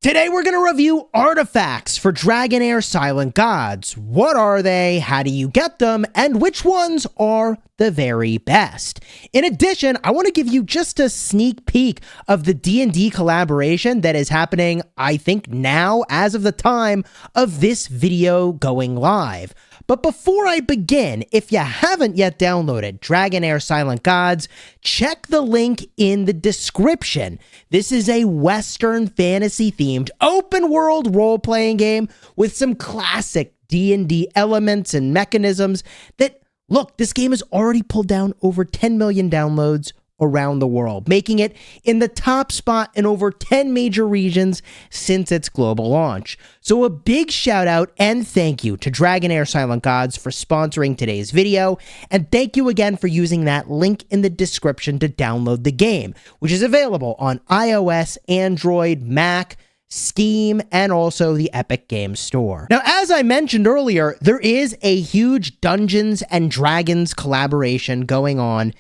Today we're going to review artifacts for Dragonheir Silent Gods. What are they, how do you get them, and which ones are the very best? In addition, I want to give you just a sneak peek of the D&D collaboration that is happening, I think now, as of the time of this video going live. But before I begin, if you haven't yet downloaded Dragonheir Silent Gods, check the link in the description. This is a Western fantasy-themed open-world role-playing game with some classic D&D elements and mechanisms that, look, this game has already pulled down over 10 million downloads around the world, making it in the top spot in over 10 major regions since its global launch. So a big shout out and thank you to Dragonheir Silent Gods for sponsoring today's video, and thank you again for using that link in the description to download the game, which is available on iOS, Android, Mac, Steam, and also the Epic Games Store. Now, as I mentioned earlier, there is a huge Dungeons and Dragons collaboration going on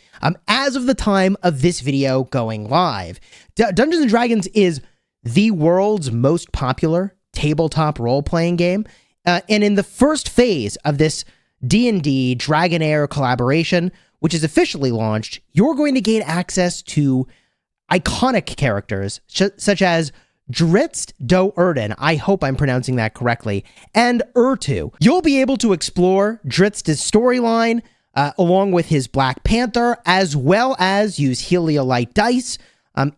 as of the time of this video going live. Dungeons and Dragons is the world's most popular tabletop role-playing game, and in the first phase of this D&D Dragonheir collaboration, which is officially launched, you're going to gain access to iconic characters such as Drizzt Do-Erden, I hope I'm pronouncing that correctly, and Urtu. You'll be able to explore Drizzt's storyline along with his Black Panther, as well as use Heliolite dice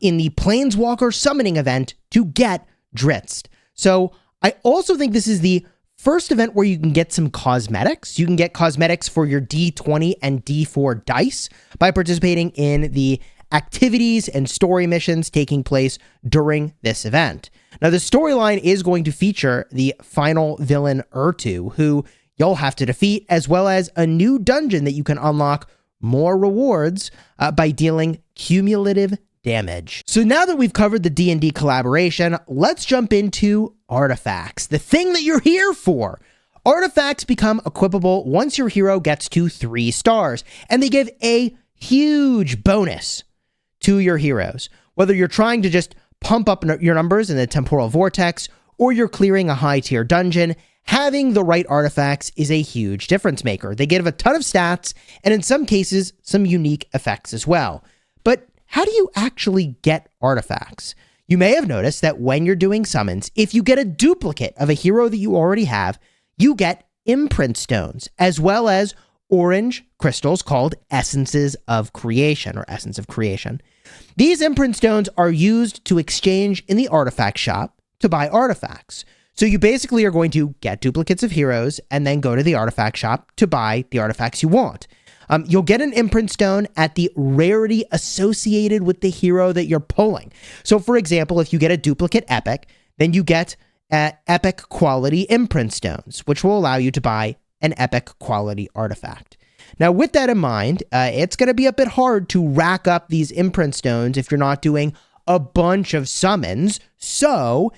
in the Planeswalker summoning event to get Drizzt. So I also think this is the first event where you can get some cosmetics. You can get cosmetics for your D20 and D4 dice by participating in the activities and story missions taking place during this event. Now, the storyline is going to feature the final villain Urtu, who you'll have to defeat, as well as a new dungeon that you can unlock more rewards by dealing cumulative damage. So now that we've covered the D&D collaboration, let's jump into artifacts, the thing that you're here for. Artifacts become equipable once your hero gets to 3 stars, and they give a huge bonus to your heroes. Whether you're trying to just pump up your numbers in the temporal vortex, or you're clearing a high-tier dungeon, having the right artifacts is a huge difference maker. They give a ton of stats, and in some cases, some unique effects as well. But how do you actually get artifacts? You may have noticed that when you're doing summons, if you get a duplicate of a hero that you already have, you get imprint stones, as well as orange crystals called Essences of Creation, or Essence of Creation. These imprint stones are used to exchange in the artifact shop to buy artifacts. So you basically are going to get duplicates of heroes and then go to the artifact shop to buy the artifacts you want. You'll get an imprint stone at the rarity associated with the hero that you're pulling. So for example, if you get a duplicate epic, then you get epic quality imprint stones, which will allow you to buy an epic quality artifact. Now, with that in mind, it's going to be a bit hard to rack up these imprint stones if you're not doing a bunch of summons, so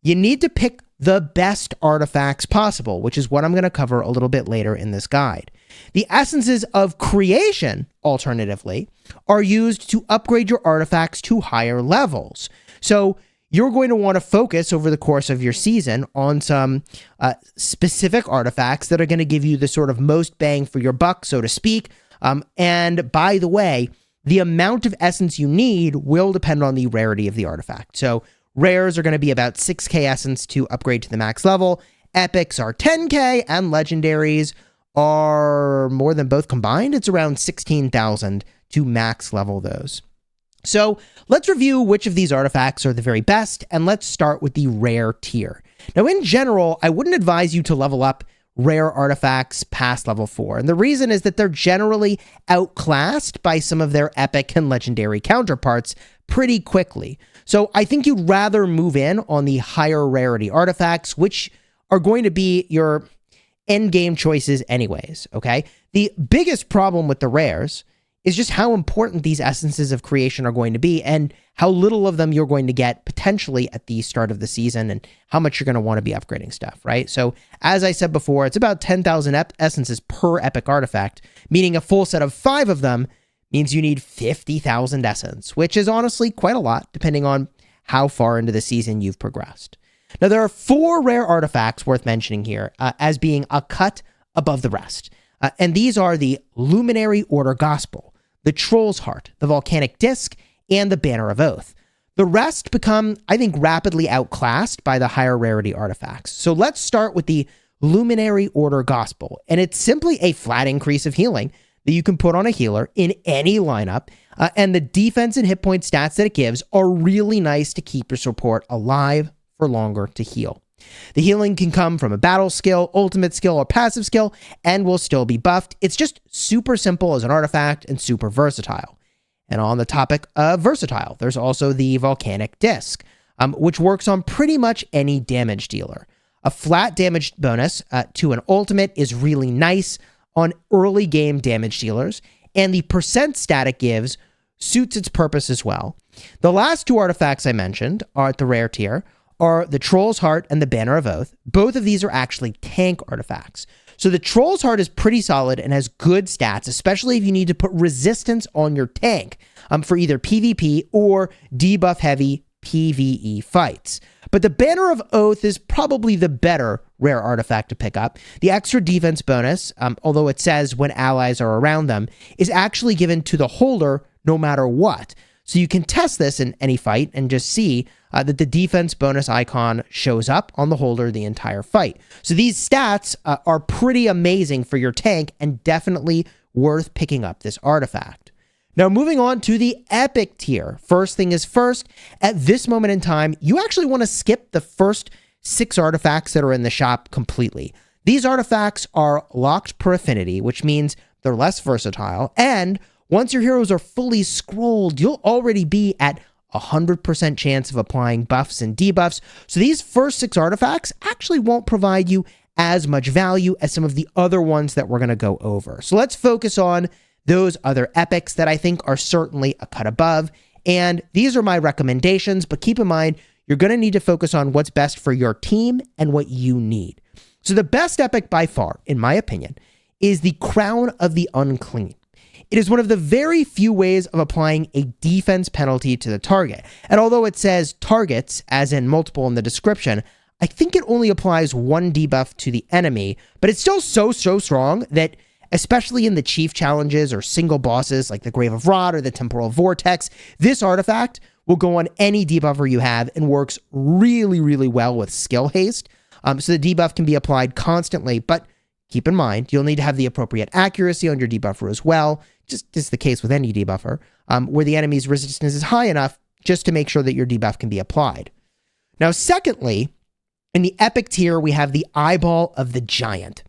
you need to pick the best artifacts possible, which is what I'm going to cover a little bit later in this guide. The Essences of Creation, alternatively, are used to upgrade your artifacts to higher levels. So you're going to want to focus over the course of your season on some specific artifacts that are going to give you the sort of most bang for your buck, so to speak. And by the way, the amount of essence you need will depend on the rarity of the artifact. So rares are going to be about 6k essence to upgrade to the max level. Epics are 10k, and legendaries are more than both combined. It's around 16,000 to max level those. So let's review which of these artifacts are the very best, and let's start with the rare tier. Now, in general, I wouldn't advise you to level up rare artifacts past level 4, and the reason is that they're generally outclassed by some of their epic and legendary counterparts pretty quickly. So I think you'd rather move in on the higher rarity artifacts, which are going to be your endgame choices anyways, okay? The biggest problem with the rares is just how important these Essences of Creation are going to be, and how little of them you're going to get potentially at the start of the season, and how much you're going to want to be upgrading stuff, right? So as I said before, it's about 10,000 essences per epic artifact, meaning a full set of 5 of them means you need 50,000 essence, which is honestly quite a lot, depending on how far into the season you've progressed. Now, there are 4 rare artifacts worth mentioning here as being a cut above the rest. And these are the Luminary Order Gospel, the Troll's Heart, the Volcanic Disc, and the Banner of Oath. The rest become, I think, rapidly outclassed by the higher rarity artifacts. So let's start with the Luminary Order Gospel, and it's simply a flat increase of healing that you can put on a healer in any lineup, and the defense and hit point stats that it gives are really nice to keep your support alive for longer to heal. The healing can come from a battle skill, ultimate skill, or passive skill, and will still be buffed. It's just super simple as an artifact and super versatile. And on the topic of versatile, there's also the Volcanic Disc, which works on pretty much any damage dealer. A flat damage bonus to an ultimate is really nice on early game damage dealers, and the percent stat it gives suits its purpose as well. The last 2 artifacts I mentioned are at the rare tier are the Troll's Heart and the Banner of Oath. Both of these are actually tank artifacts. So the Troll's Heart is pretty solid and has good stats, especially if you need to put resistance on your tank for either PvP or debuff heavy PvE fights. But the Banner of Oath is probably the better rare artifact to pick up. The extra defense bonus, although it says when allies are around them, is actually given to the holder no matter what. So you can test this in any fight and just see that the defense bonus icon shows up on the holder the entire fight. So these stats are pretty amazing for your tank and definitely worth picking up this artifact. Now, moving on to the epic tier. First thing is first, at this moment in time, you actually want to skip the first 6 artifacts that are in the shop completely. These artifacts are locked per affinity, which means they're less versatile, and once your heroes are fully scrolled, you'll already be at 100% chance of applying buffs and debuffs. So these first 6 artifacts actually won't provide you as much value as some of the other ones that we're going to go over. So let's focus on those other epics that I think are certainly a cut above. And these are my recommendations, but keep in mind, you're going to need to focus on what's best for your team and what you need. So the best epic by far, in my opinion, is the Crown of the Unclean. It is one of the very few ways of applying a defense penalty to the target. And although it says targets, as in multiple in the description, I think it only applies 1 debuff to the enemy, but it's still so strong that especially in the chief challenges or single bosses like the Grave of Rot or the Temporal Vortex, this artifact will go on any debuffer you have and works really well with skill haste. So the debuff can be applied constantly, but keep in mind, you'll need to have the appropriate accuracy on your debuffer as well, just as the case with any debuffer, where the enemy's resistance is high enough just to make sure that your debuff can be applied. Now, secondly, in the epic tier, we have the Eyeball of the Giant.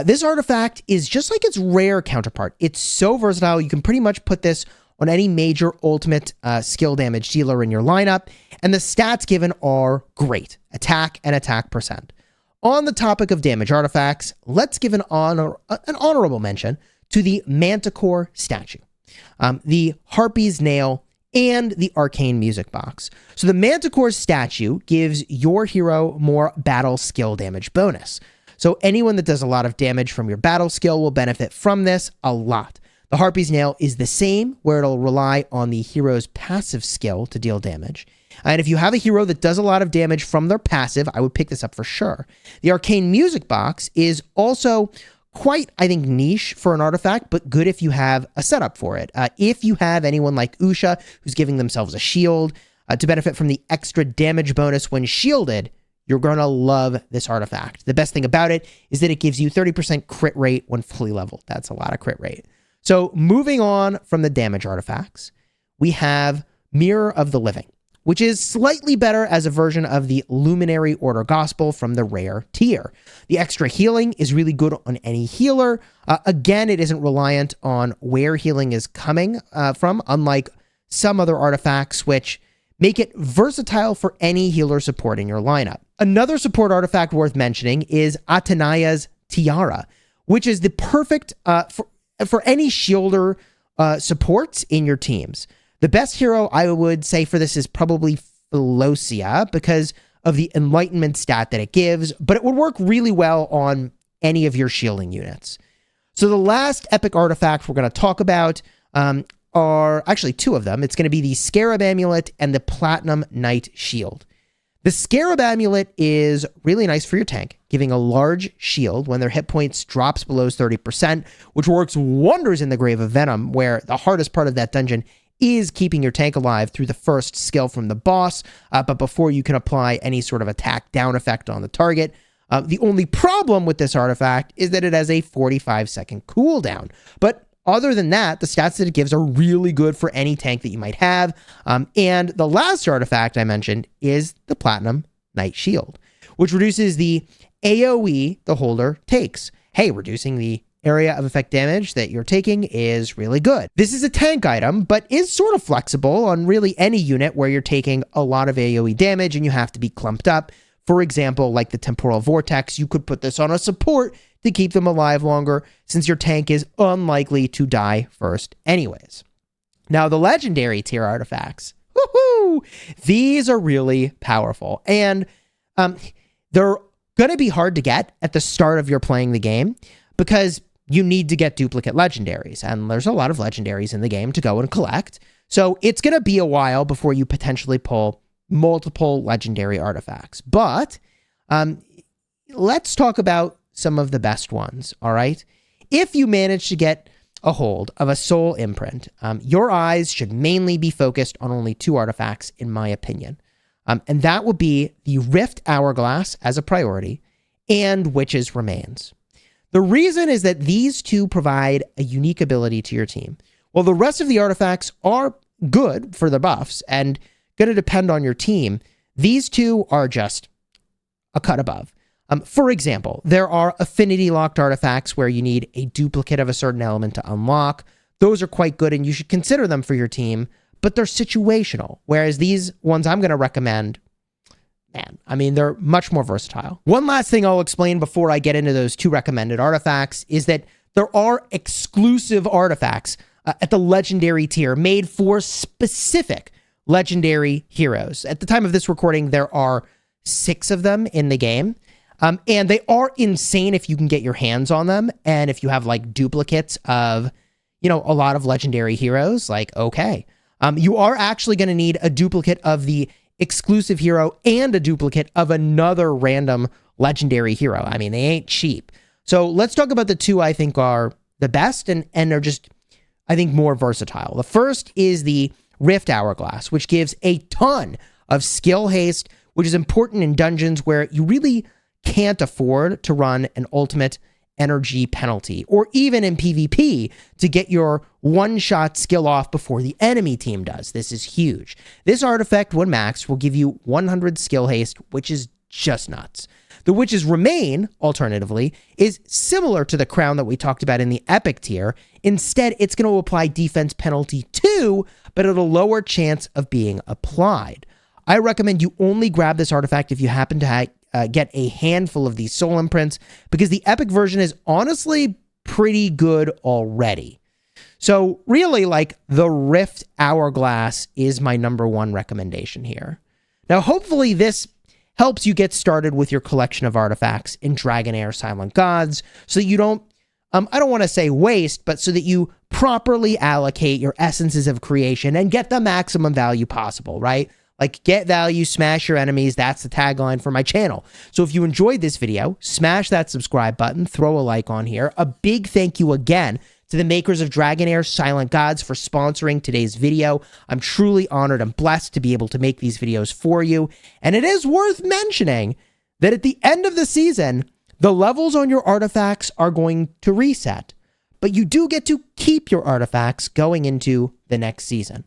This artifact is just like its rare counterpart. It's so versatile, you can pretty much put this on any major ultimate skill damage dealer in your lineup, and the stats given are great. Attack and attack percent. On the topic of damage artifacts, let's give an honorable mention to the Manticore statue, the Harpy's Nail, and the Arcane Music Box. So the Manticore statue gives your hero more battle skill damage bonus. So anyone that does a lot of damage from your battle skill will benefit from this a lot. The Harpy's Nail is the same, where it'll rely on the hero's passive skill to deal damage. And if you have a hero that does a lot of damage from their passive, I would pick this up for sure. The Arcane Music Box is also quite, I think, niche for an artifact, but good if you have a setup for it. If you have anyone like Usha, who's giving themselves a shield to benefit from the extra damage bonus when shielded, you're going to love this artifact. The best thing about it is that it gives you 30% crit rate when fully leveled. That's a lot of crit rate. So moving on from the damage artifacts, we have Mirror of the Living, which is slightly better as a version of the Luminary Order Gospel from the rare tier. The extra healing is really good on any healer. Again, it isn't reliant on where healing is coming from, unlike some other artifacts, which make it versatile for any healer support in your lineup. Another support artifact worth mentioning is Atenaya's Tiara, which is the perfect for any shielder supports in your teams. The best hero I would say for this is probably Philosia because of the enlightenment stat that it gives, but it would work really well on any of your shielding units. So the last epic artifact we're going to talk about are actually two of them. It's going to be the Scarab Amulet and the Platinum Knight Shield. The Scarab Amulet is really nice for your tank, giving a large shield when their hit points drops below 30%, which works wonders in the Grave of Venom, where the hardest part of that dungeon is keeping your tank alive through the first skill from the boss, but before you can apply any sort of attack down effect on the target. The only problem with this artifact is that it has a 45-second cooldown, but other than that, the stats that it gives are really good for any tank that you might have. And the last artifact I mentioned is the Platinum Knight Shield, which reduces the AoE the holder takes. Hey, reducing the area of effect damage that you're taking is really good. This is a tank item, but is sort of flexible on really any unit where you're taking a lot of AoE damage and you have to be clumped up. For example, like the Temporal Vortex, you could put this on a support to keep them alive longer, since your tank is unlikely to die first anyways. Now, the legendary tier artifacts, woohoo! These are really powerful, and they're going to be hard to get at the start of your playing the game because you need to get duplicate legendaries, and there's a lot of legendaries in the game to go and collect, so it's going to be a while before you potentially pull multiple legendary artifacts. But let's talk about some of the best ones, all right? If you manage to get a hold of a soul imprint, your eyes should mainly be focused on only two artifacts, in my opinion. And that would be the Rift Hourglass as a priority and Witch's Remains. The reason is that these two provide a unique ability to your team. While the rest of the artifacts are good for the buffs and going to depend on your team, these two are just a cut above. For example, there are affinity locked artifacts where you need a duplicate of a certain element to unlock. Those are quite good and you should consider them for your team, but they're situational. Whereas these ones I'm going to recommend, man, I mean, they're much more versatile. One last thing I'll explain before I get into those two recommended artifacts is that there are exclusive artifacts at the legendary tier made for specific legendary heroes. At the time of this recording, there are 6 of them in the game. And they are insane if you can get your hands on them. And if you have like duplicates of, a lot of legendary heroes, like, okay. You are actually going to need a duplicate of the exclusive hero and a duplicate of another random legendary hero. I mean, they ain't cheap. So let's talk about the two I think are the best and are just, I think, more versatile. The first is the Rift Hourglass, which gives a ton of skill haste, which is important in dungeons where you really can't afford to run an ultimate energy penalty, or even in PvP to get your one-shot skill off before the enemy team does. This is huge. This artifact, when maxed, will give you 100 skill haste, which is just nuts. The Witch's Remain, alternatively, is similar to the Crown that we talked about in the Epic tier. Instead, it's going to apply defense penalty 2, but at a lower chance of being applied. I recommend you only grab this artifact if you happen to get a handful of these soul imprints, because the Epic version is honestly pretty good already. So really, like, the Rift Hourglass is my #1 recommendation here. Now, hopefully this helps you get started with your collection of artifacts in Dragonheir Silent Gods, so that you don't, I don't want to say waste, but so that you properly allocate your essences of creation and get the maximum value possible, right? Like, get value, smash your enemies. That's the tagline for my channel. So if you enjoyed this video, smash that subscribe button, throw a like on here. A big thank you again to the makers of Dragonheir Silent Gods for sponsoring today's video. I'm truly honored and blessed to be able to make these videos for you. And it is worth mentioning that at the end of the season, the levels on your artifacts are going to reset, but you do get to keep your artifacts going into the next season.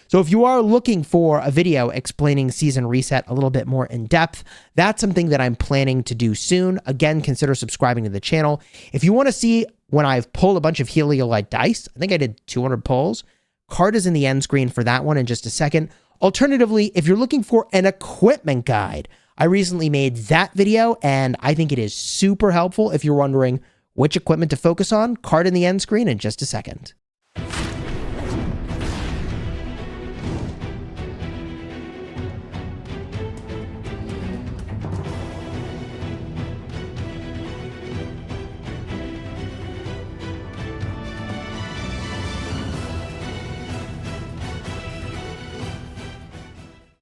So if you are looking for a video explaining Season Reset a little bit more in depth, that's something that I'm planning to do soon. Again, consider subscribing to the channel. If you want to see when I've pulled a bunch of Heliolite dice, I think I did 200 pulls, card is in the end screen for that one in just a second. Alternatively, if you're looking for an equipment guide, I recently made that video, and I think it is super helpful if you're wondering which equipment to focus on. Card in the end screen in just a second.